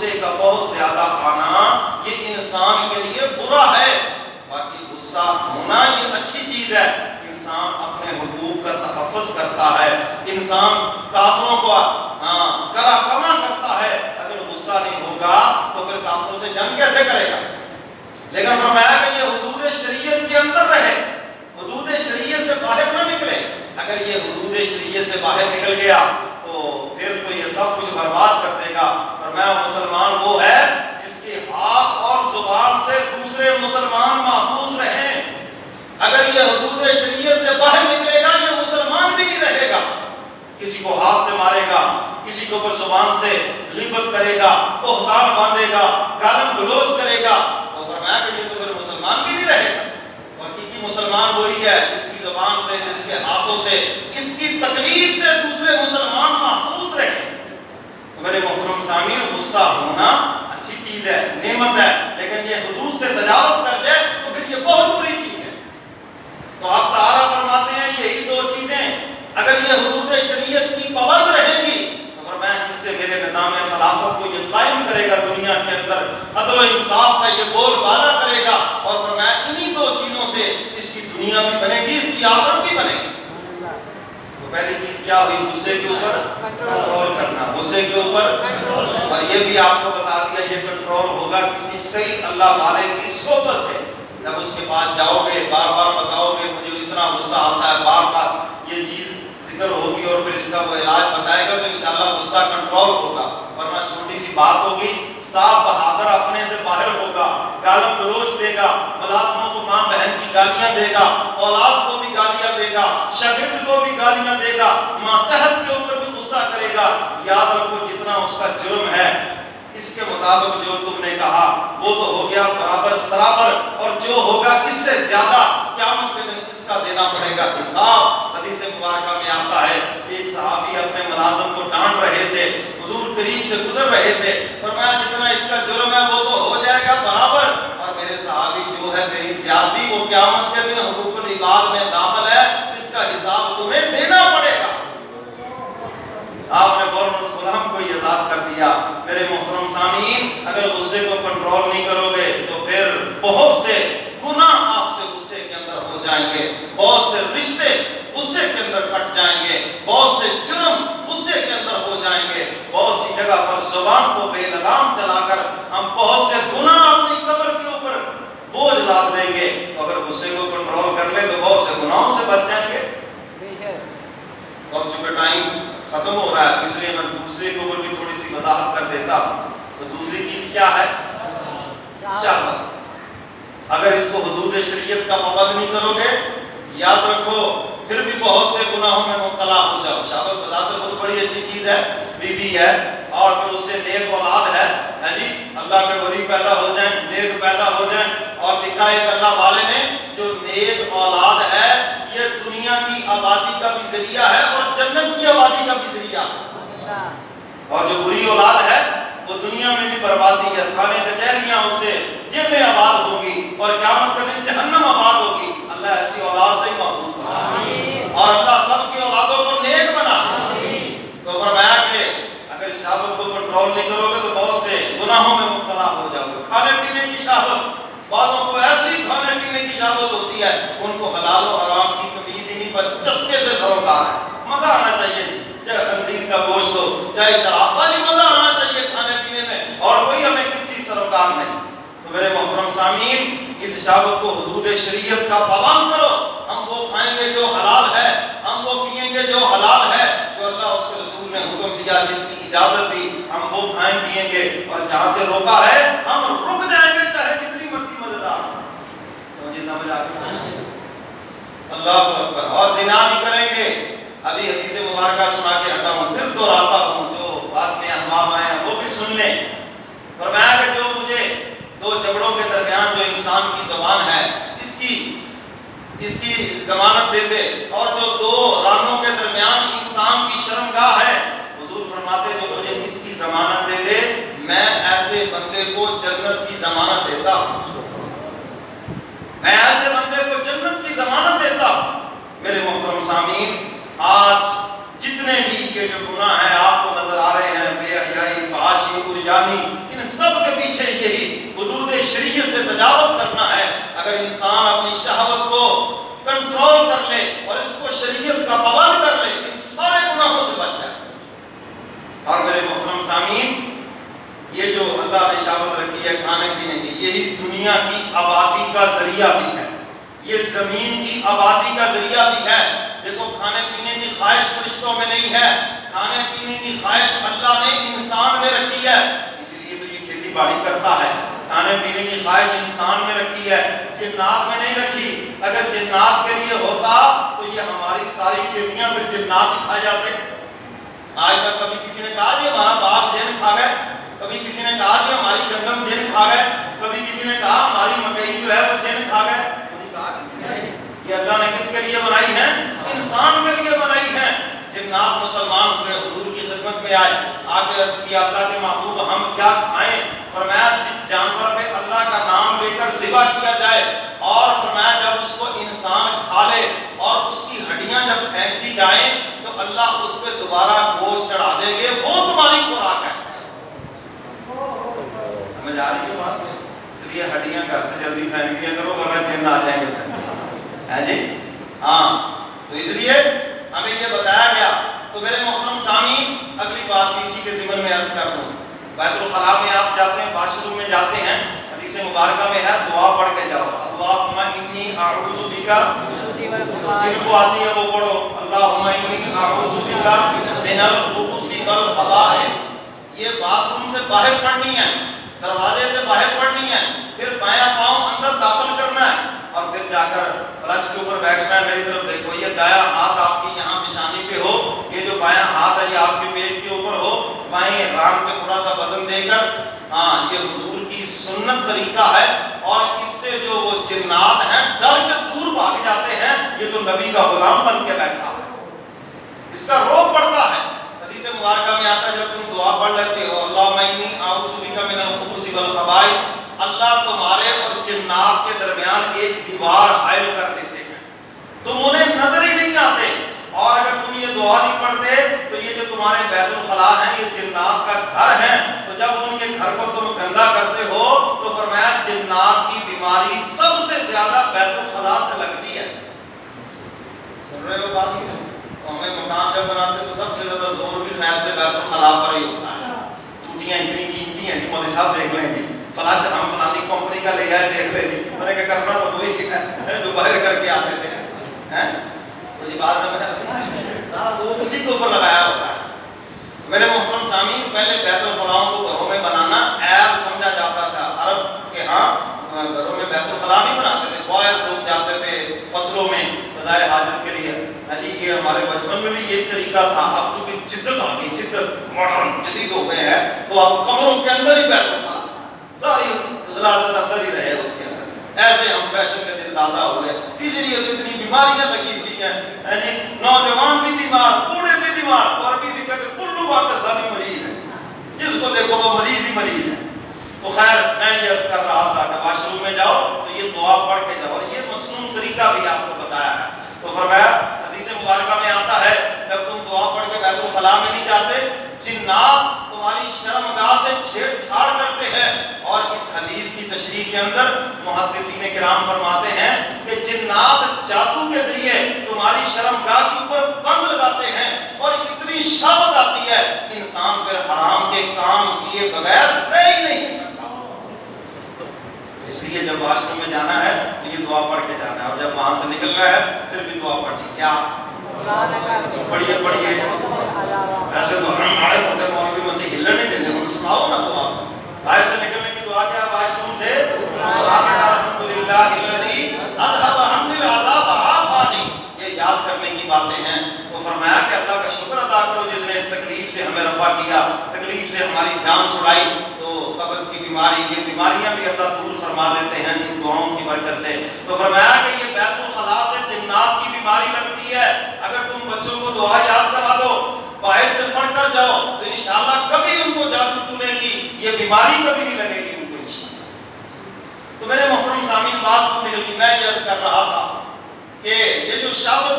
غصے کا بہت زیادہ آنا یہ انسان کے لیے برا ہے. باقی غصہ ہونا یہ اچھی چیز ہے. انسان اپنے حقوق کا تحفظ کرتا ہے, انسان کافروں کو کرا کما کرتا ہے. اگر غصہ نہیں ہوگا تو پھر کافروں سے جنگ کیسے کرے گا؟ لیکن فرمایا کہ یہ حدود شریعت کے اندر رہے, حدود شریعت سے باہر نہ نکلے. اگر یہ حدود شریعت سے باہر نکل گیا تو پھر تو یہ سب کچھ برباد کر دے گا. فرمایا مسلمان وہ ہے جس کے ہاتھ اور زبان سے دوسرے مسلمان محفوظ رہیں. اگر یہ حدود شریعت سے باہر نکلے گا یہ مسلمان بھی نہیں رہے گا. کسی کو ہاتھ سے مارے گا, کسی کو اوپر زبان سے غیبت کرے گا, بہتان باندھے گا, گالم گلوچ کرے گا, تو فرمایا کہ یہ تو پھر مسلمان بھی نہیں رہے گا. حقیقی مسلمان وہی ہے جس کی زبان سے, جس کے ہاتھوں سے, اس کی تکلیف سے دوسرے مسلمان محفوظ رہے. تو میرے محترم سامعین, غصہ ہونا اچھی چیز ہے, نعمت ہے, لیکن یہ حدود سے تجاوز کر جائے تو پھر یہ بہت بری چیز ہے. تو آپ تعالیٰ فرماتے ہیں یہی دو چیزیں اگر یہ حدود شریعت کی پابند رہیں گی تو فرمایا اس سے میرے نظام خلافت کو یہ قائم کرے گا دنیا کے اندر, عدل و انصاف کا یہ بول بالا کرے گا. اور فرمایا انہی دو چیزوں سے اس کی دنیا بھی بنے گی, اس کی آخرت بھی بنے گی. تو پہلی چیز کیا ہوئی؟ غصے کے اوپر کنٹرول کرنا, غصے کے اوپر. اور یہ بھی آپ کو بتا دیا یہ کنٹرول ہوگا کسی صحیح اللہ والے کی صحبت سے. جب اس کے پاس جاؤ گے, بار بار بتاؤ گے مجھے اتنا غصہ آتا ہے, بار بار یہ چیز ذکر ہوگی اور پھر اس کا وہ علاج بتائے گا تو انشاءاللہ غصہ کنٹرول ہوگا. ورنہ چھوٹی سی بات ہوگی, صاحب بہادر اپنے سے باہر ہوگا, گالم گلوچ دے گا, ملازموں کو ماں بہن کی گالیاں دے گا, اولاد کو بھی گالیاں دے گا, شاگرد کو بھی گالیاں دے گا, ماتحت کے اوپر بھی غصہ کرے گا. یاد رکھو جتنا اس کا جرم ہے اس کے مطابق جو تم نے کہا وہ تو ہو گیا برابر سرابر, اور جو ہوگا اس سے زیادہ قیامت کے دن اس کا دینا پڑے گا حساب. حدیث مبارکہ میں آتا ہے ایک صحابی اپنے ملازم کو ڈانٹ رہے تھے, حضور قریب سے گزر رہے تھے, فرمایا جتنا اس کا جرم ہے وہ تو ہو جائے گا برابر, اور میرے صحابی جو ہے تیری زیادتی وہ قیامت کے دن حقوق العباد میں داخل ہے, اس کا حساب تمہیں دینا پڑے گا. آپ نے فوراً اس غلام کو یہ یاد کر دیا. میرے محترم سامعین, اگر غصے کو کنٹرول نہیں کرو گے تو پھر بہت سے گناہ آپ سے غصے کے اندر ہو جائیں گے, بہت سے رشتے غصے کے اندر کٹ جائیں گے, بہت سے جرم غصے کے اندر ہو جائیں گے, بہت سی جگہ پر زبان کو بے لگام چلا کر ہم بہت سے گناہ اپنی قبر کے اوپر بوجھ لاد لیں گے. تو اگر غصے کو کنٹرول کر لیں تو بہت سے گناہوں سے بچ جائیں گے. اب چونکہ ٹائم ختم ہو رہا ہے اس لیے میں دوسرے کے اوپر بھی تھوڑی سی وضاحت کر دیتا ہوں. تو دوسری چیز کیا ہے؟ شہوت. اگر اس کو حدود شریعت کا پابند نہیں کرو گے, یاد رکھو پھر بھی بہت سے گناہوں میں مبتلا ہو جاؤ. شہوت بذات خود بڑی اچھی چیز ہے, بیوی ہے اور پھر اس سے نیک اولاد ہے, جی اللہ کے ولی پیدا ہو جائیں, نیک پیدا ہو جائیں. اور لکھا ہے کہ اللہ والے نے جو نیک اولاد ہے یہ دنیا کی آبادی کا بھی ذریعہ ہے اور جنت کی آبادی کا بھی ذریعہ ہے, اور جو بری اولاد ہے وہ دنیا میں بھی بربادی ہے. تھانے کچہریاں اس سے جیلیں آباد ہوگی اور قیامت کے دن جہنم آباد ہوگی. اللہ ایسی اولاد سے ہی محفوظ بنا اور اللہ سب کی اولادوں کو نیک بنا. تو فرمایا کہ اگر شہوت کو کنٹرول نہیں کرو گے تو بہت سے گناہوں میں مبتلا ہو جاؤ گے. کھانے پینے کی شہوت, بعضوں کو ایسی کھانے پینے کی شہوت ہوتی ہے ان کو حلال و حرام کی تمیز ہی نہیں, پر چسکے سے سروکار ہے, مزہ آنا چاہیے جی, چاہے خنزیر کا گوشت ہو چاہے شراب, والی مزہ آنا چاہیے کھانے پینے میں, اور کوئی ہمیں کسی سروکار نہیں. تو میرے محترم سامعین, اس شہوت کو حدود شریعت کا پابند کرو. ہم وہ کھائیں گے جو حلال ہے, ہم وہ پئیں گے جو حلال ہے, جو اللہ اس کے رسول نے حکم دیا, جس کی اجازت دی, ہم وہ کھائیں پیئیں گے. اور جہاں سے روکا ہے ہم رک جائیں گے چاہے جتنی مرضی مزیدار. تو جی سمجھ آ گئی؟ اللہ اکبر. اور زنا نہیں کریں گے. ابھی حدیث مبارکہ سنا کے ہٹا ہوں, پھر دہراتا ہوں, جو بعد میں احباب آئے ہیں وہ بھی سن لیں. فرمایا کہ جو مجھے دو جبڑوں کے درمیان جو انسان کی زبان ہے اس کی ضمانت دے دے, اور جو دو رانوں کے درمیان انسان کی شرمگاہ ہے, حضور فرماتے جو مجھے اس کی ضمانت دے دے میں ایسے بندے کو جنت کی ضمانت دیتا ہوں, میں ایسے بندے کو جنت کی ضمانت دیتا ہوں. میرے محترم سامعین, آج جتنے بھی یہ جو گناہ ہیں آپ کو نظر آ رہے ہیں, بے حیائی, فحاشی, عریانی, ان کہ شریعت سے تجاوز کرنا ہے، اگر انسان اپنی شہوت کو کنٹرول کر لے اور اس کو شریعت کا پابند کر لے، ان سارے گناہوں سے بچ جائے۔ اور میرے محترم سامعین، یہ جو اللہ نے شہوت رکھی ہے کھانے پینے کی، یہی دنیا کی آبادی کا ذریعہ بھی ہے، یہ زمین کی آبادی کا ذریعہ بھی ہے۔ دیکھو، کھانے پینے کی خواہش فرشتوں میں نہیں ہے، کھانے پینے کی خواہش اللہ نے انسان میں رکھی ہے، اس لیے تو یہ کھیتی باڑی کرتا ہے۔ کھانے پینے کی خواہش انسان میں رکھی ہے، جنات میں نہیں رکھی۔ اگر جنات کے لیے ہوتا تو یہ ہماری ساری کھیتیاں پھر جنات ہی کھا جاتے۔ آج تک کبھی کسی نے کہا کہ ہمارا باغ جن کھا گئے، کبھی کسی نے کہا کہ ہماری گندم جن کھا گئے، کبھی کسی نے کہا ہماری مکئی جو ہے وہ جن کھا گئے۔ کہا کسی نے؟ یہ اللہ نے کس کے لیے بنائی ہے؟ انسان کے لیے بنائی ہے۔ جنات مسلمان ہوئے، حضور کی خدمت میں آئے، آگے عرض کیا اللہ کے محبوب ہم کیا کھائیں؟ فرمایا جس جانور پہ اللہ کا نام لے کر ذبح کیا جائے، اور فرمایا جب اس کو انسان کھا لے اور اس کی ہڈیاں جب پھینک دی جائیں تو اللہ اس پہ دوبارہ گوشت چڑھا دیں گے، وہ تمہاری خوراک ہے۔ سمجھ آ رہی ہے بات؟ اس لیے ہڈیاں گھر سے جلدی پھینک دیا کرو ورنہ جن آ جائیں گے، ہے جی؟ ہاں، تو اس لیے ہمیں یہ بتایا گیا۔ تو میرے محترم سامعین، اگلی بات بھی اسی کے ضمن میں عرض کر دوں۔ بیت الخلاء میں آپ جاتے ہیں، واش روم میں جاتے ہیں، حدیث مبارکہ میں ہے دعا پڑھ کے جاؤ، اللہم انی اعوذ بکا، جن کو آتی ہے وہ پڑھو، اللہم انی اعوذ بکا من الخبث والخبائث۔ یہ باتھ روم سے باہر پڑھنی ہے، دروازے سے باہر پڑھنی ہے، پھر بایاں پاؤں اندر داخل کرنا ہے اور پھر جا کر فرش کے اوپر بیٹھنا ہے۔ میری طرف دیکھو، یہ دایاں ہاتھ آپ کی یہاں پیشانی پہ ہو، یہ جو بایاں ہاتھ ہے یہ آپ کے پیٹ کے اوپر ہو، بائیں ران پہ تھوڑا سا وزن دے کر، ہاں، یہ حضور کی سنت طریقہ ہے، اور اس سے جو وہ جنات ہیں ڈر کے دور بھاگ جاتے ہیں۔ یہ تو نبی کا غلام بن کے بیٹھا ہے، اس کا روب پڑتا ہے۔ حدیث مبارکہ میں آتا ہے جب تم دعا پڑھ لیتے ہو اللہم انی اعوذ بک من الخبث والخبائث، اللہ تمہارے اور جنات کے درمیان ایک دیوار حائل کر دیتے ہیں، تم انہیں نظر ہی نہیں آتے۔ اور اگر تم یہ دعا نہیں پڑھتے تو یہ جو تمہارے بیت الخلاء ہیں یہ جنات کا گھر ہے، تو جب ان کے گھر کو تم گندا کرتے ہو تو فرمایا جنات کی بیماری سب سے زیادہ بیت الخلاء سے لگتی ہے۔ سن رہے ہو بات؟ ہمیں مکان جب بناتے تو سب سے زیادہ زور بھی خیر سے بیت الخلاء پر ہی ہوتا ہے۔ ٹوٹیاں اتنی قیمتی ہیں جی، مولوی صاحب دیکھ لیں جی، فلاش ہم فلانی کمپنی کا لے جائے دیکھ لیں جی، میں نے کہا کرنا تو وہی ہے جو باہر کر کے آتے تھے، کوئی بات سمجھ آتی ہے؟ سارا زور اسی کے اوپر لگایا ہوتا ہے۔ میرے محترم سامعین، پہلے بیت الخلاء کو گھروں میں بنانا عیب سمجھا جاتا تھا۔ عرب کے ہاں گھروں میں بیت الخلاء نہیں بناتے تھے، باہر لوگ جاتے تھے فصلوں میں قضائے حاجت کے لیے۔ جی یہ ہمارے بچپن میں بھی یہی طریقہ تھا، اب تو کہ جدت آ گئی، جدت ماڈرن جدید ہو گئے ہیں، تو اب کمروں کے اندر ہی بیت الخلاء، ساری غلاظت اندر ہی رہے اس کے اندر۔ ایسے ہم فیشن کے دل دادا ہوئے، اس لیے اتنی بیماریاں لگی ہوئی ہیں جی، نوجوان بھی بیمار، بوڑھے بھی بیمار، اور ابھی بھی کہتے کلو پاکستانی مریض ہے، جس کو دیکھو وہ مریض ہی مریض ہے۔ تو خیر میں یہ عرض کر رہا تھا کہ واش روم میں جاؤ تو یہ دعا پڑھ کے جاؤ، اور یہ مصنون طریقہ بھی آپ کو بتایا ہے۔ تو فرمایا حدیث مبارکہ میں آتا ہے جب تم دعا پڑھ کے بیت الخلاء میں نہیں جاتے، جنات تمہاری شرمگاہ سے چھیڑ چھاڑ کرتے ہیں۔ اور اس حدیث کی تشریح کے اندر محدثین کرام فرماتے ہیں کہ جنات جادو کے ذریعے تمہاری شرمگاہ کے اوپر بند لگاتے ہیں، اور اتنی شہوت آتی ہے انسان پھر حرام کے کام کیے بغیر رہ ہی نہیں سکتا۔ اس لیے جب واش روم میں جانا ہے تو یہ دعا پڑھ کے جانا ہے، اور جب وہاں سے نکلنا ہے پھر بھی دعا پڑھنی۔ کیا پڑھیے پڑھیے، ایسے تو ہمارے موٹے مولوی مسیح ہلنے نہیں دیتے، ہم سناؤ نا دعا۔ باہر سے نکلنے کی دعا کیا؟ واش روم سے الحمدللہ الذی اذھب عنی العذاب عافانی، یہ یاد کرنے کی باتیں ہیں۔ تو فرمایا کہ اللہ کا شکر ادا کرو جس نے اس تکلیف سے ہمیں رفع کیا، تکلیف سے ہماری جان چھڑائی۔ تو قبض کی بیماری، یہ بیماریاں بھی اللہ دور فرما دیتے ہیں ان دعاؤں کی برکت سے۔ تو فرمایا کہ یہ بیت الخلاء سے جنات کی بیماری لگتی ہے، اگر تم بچوں کو دعا یاد کرا دو، باہر سے پڑھ کر جاؤ تو انشاءاللہ کبھی ان کو جادو ٹونے کی یہ بیماری کبھی نہیں لگے گی ان کو انشاءاللہ۔ تو میرے محترم سامعین، بات تو نکل گئی، میں یہ عرض کر رہا تھا کہ یہ جو شہوت